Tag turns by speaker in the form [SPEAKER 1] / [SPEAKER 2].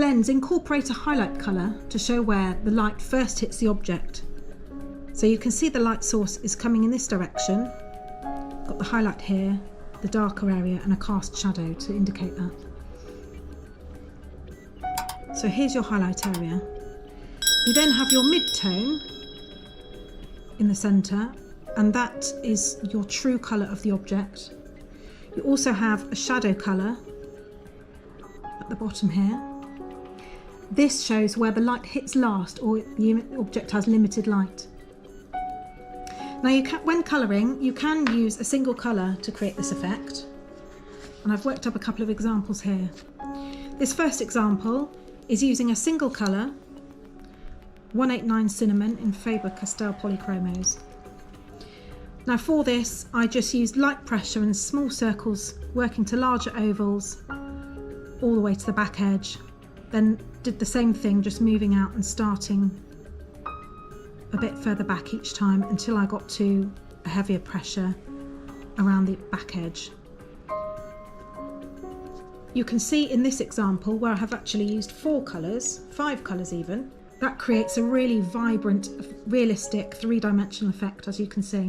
[SPEAKER 1] blends incorporate a highlight colour to show where the light first hits the object. So you can see the light source is coming in this direction. Got the highlight here, the darker area, and a cast shadow to indicate that. So here's your highlight area. You then have your mid-tone in the centre, and that is your true colour of the object. You also have a shadow colour at the bottom here. This shows where the light hits last, or the object has limited light. Now, when colouring, you can use a single colour to create this effect, and I've worked up a couple of examples here. This first example is using a single colour, 189 Cinnamon in Faber-Castell Polychromos. Now for this, I just used light pressure and small circles, working to larger ovals all the way to the back edge. Then did the same thing, just moving out and starting a bit further back each time until I got to a heavier pressure around the back edge. You can see in this example where I have actually used 4 colours, 5 colours even, that creates a really vibrant, realistic, 3-dimensional effect, as you can see.